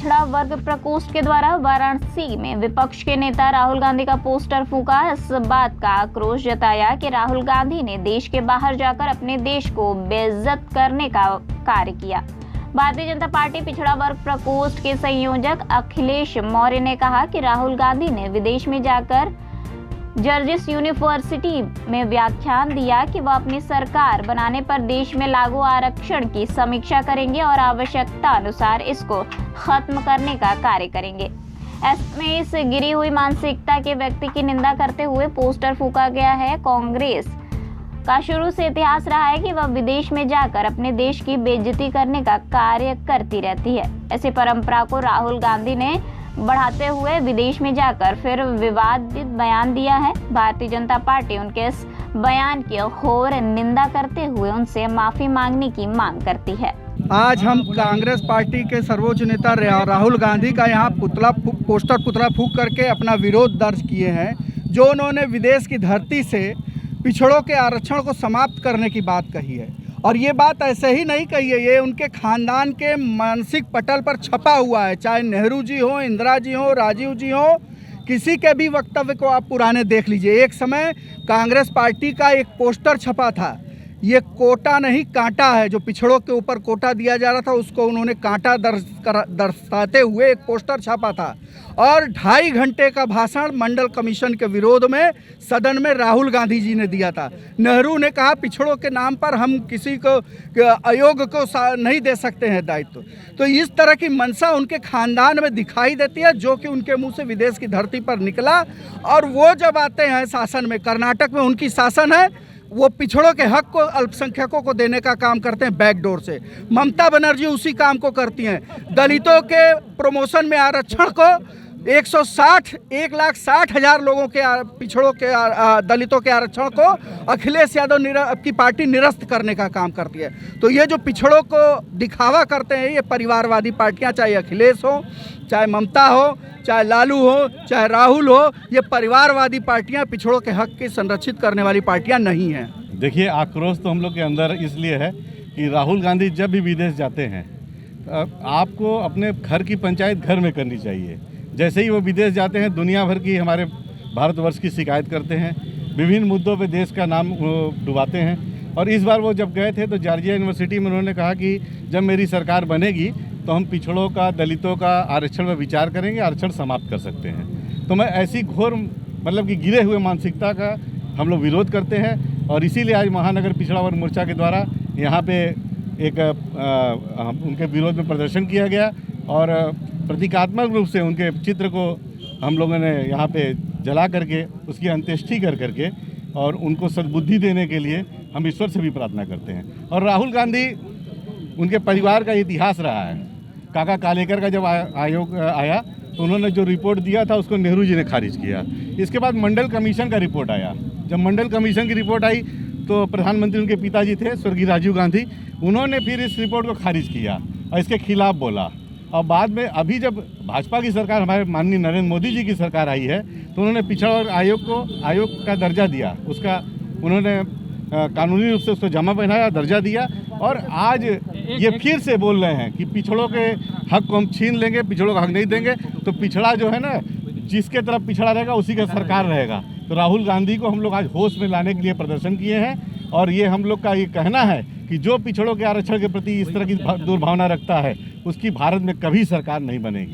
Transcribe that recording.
पिछड़ा वर्ग प्रकोष्ठ के द्वारा वाराणसी में विपक्ष के नेता राहुल गांधी का पोस्टर फूंका। इस बात का आक्रोश जताया कि राहुल गांधी ने देश के बाहर जाकर अपने देश को बेइज्जत करने का कार्य किया। भारतीय जनता पार्टी पिछड़ा वर्ग प्रकोष्ठ के संयोजक अखिलेश मौर्य ने कहा कि राहुल गांधी ने विदेश में जाकर जॉर्जिस यूनिवर्सिटी में व्याख्यान दिया कि वह अपनी सरकार बनाने पर देश में लागू आरक्षण की समीक्षा करेंगे और आवश्यकता अनुसार इसको खत्म करने का कार्य करेंगे। ऐसे इस गिरी हुई मानसिकता के व्यक्ति की निंदा करते हुए पोस्टर फूंका गया है। कांग्रेस का शुरू से इतिहास रहा है कि वह विदेश में जाकर अपने देश की बेइज्जती करने का कार्य करती रहती है। ऐसी परंपरा को राहुल गांधी ने बढ़ाते हुए विदेश में जाकर फिर विवादित बयान दिया है। भारतीय जनता पार्टी उनके इस बयान की घोर निंदा करते हुए उनसे माफी मांगने की मांग करती है। आज हम कांग्रेस पार्टी के सर्वोच्च नेता राहुल गांधी का यहाँ पोस्टर पुतला फूंक करके अपना विरोध दर्ज किए हैं, जो उन्होंने विदेश की धरती से पिछड़ों के आरक्षण को समाप्त करने की बात कही है। और ये बात ऐसे ही नहीं कही है, ये उनके खानदान के मानसिक पटल पर छपा हुआ है। चाहे नेहरू जी हो, इंदिरा जी हो, राजीव जी हो, किसी के भी वक्तव्य को आप पुराने देख लीजिए। एक समय कांग्रेस पार्टी का एक पोस्टर छपा था, ये कोटा नहीं कांटा है। जो पिछड़ों के ऊपर कोटा दिया जा रहा था उसको उन्होंने कांटा दर्शाते हुए एक पोस्टर छापा था। और 2.5 घंटे का भाषण मंडल कमीशन के विरोध में सदन में राहुल गांधी जी ने दिया था। नेहरू ने कहा पिछड़ों के नाम पर हम किसी को अयोग्य को नहीं दे सकते हैं दायित्व। तो इस तरह की मंशा उनके खानदान में दिखाई देती है, जो कि उनके मुंह से विदेश की धरती पर निकला। और वो जब आते हैं शासन में, कर्नाटक में उनकी शासन है, वो पिछड़ों के हक को अल्पसंख्यकों को देने का काम करते हैं बैकडोर से। ममता बनर्जी उसी काम को करती हैं। दलितों के प्रमोशन में आरक्षण को 1,60,000 लोगों के पिछड़ों के दलितों के आरक्षण को अखिलेश यादव की पार्टी निरस्त करने का काम करती है। तो ये जो पिछड़ों को दिखावा करते हैं, ये परिवारवादी पार्टियां, चाहे अखिलेश हो, चाहे ममता हो, चाहे लालू हो, चाहे राहुल हो, ये परिवारवादी पार्टियां पिछड़ों के हक की संरक्षित करने वाली पार्टियां नहीं हैं। देखिए, आक्रोश तो हम लोग के अंदर इसलिए है कि राहुल गांधी जब भी विदेश जाते हैं, आपको अपने घर की पंचायत घर में करनी चाहिए। जैसे ही वो विदेश जाते हैं, दुनिया भर की हमारे भारतवर्ष की शिकायत करते हैं, विभिन्न मुद्दों पे देश का नाम डुबाते हैं। और इस बार वो जब गए थे तो जॉर्जिया यूनिवर्सिटी में उन्होंने कहा कि जब मेरी सरकार बनेगी तो हम पिछड़ों का, दलितों का आरक्षण में विचार करेंगे, आरक्षण समाप्त कर सकते हैं। तो मैं ऐसी घोर कि गिरे हुए मानसिकता का हम लोग विरोध करते हैं। और इसीलिए आज महानगर पिछड़ा वर्ग मोर्चा के द्वारा यहाँ पे एक उनके विरोध में प्रदर्शन किया गया और प्रतीकात्मक रूप से उनके चित्र को हम लोगों ने यहाँ पे जला करके उसकी अंत्येष्टि करके और उनको सद्बुद्धि देने के लिए हम ईश्वर से भी प्रार्थना करते हैं। और राहुल गांधी, उनके परिवार का इतिहास रहा है। काका कालेकर का जब आयोग आया तो उन्होंने जो रिपोर्ट दिया था उसको नेहरू जी ने खारिज किया। इसके बाद मंडल कमीशन का रिपोर्ट आया। जब मंडल कमीशन की रिपोर्ट आई तो प्रधानमंत्री उनके पिताजी थे स्वर्गीय राजीव गांधी, उन्होंने फिर इस रिपोर्ट को खारिज किया और इसके खिलाफ बोला। और बाद में अभी जब भाजपा की सरकार, हमारे माननीय नरेंद्र मोदी जी की सरकार आई है, तो उन्होंने पिछड़ा वर्ग आयोग को आयोग का दर्जा दिया। उसका उन्होंने कानूनी रूप से उसको जमा पहनाया, दर्जा दिया। और आज ये फिर से बोल रहे हैं कि पिछड़ों के हक को हम छीन लेंगे, पिछड़ों का हक नहीं देंगे। तो पिछड़ा जो है ना, जिसके तरफ पिछड़ा रहेगा उसी का सरकार रहेगा। तो राहुल गांधी को हम लोग आज होश में लाने के लिए प्रदर्शन किए हैं। और ये हम लोग का ये कहना है कि जो पिछड़ों के आरक्षण के प्रति इस तरह की दुर्भावना रखता है, उसकी भारत में कभी सरकार नहीं बनेगी।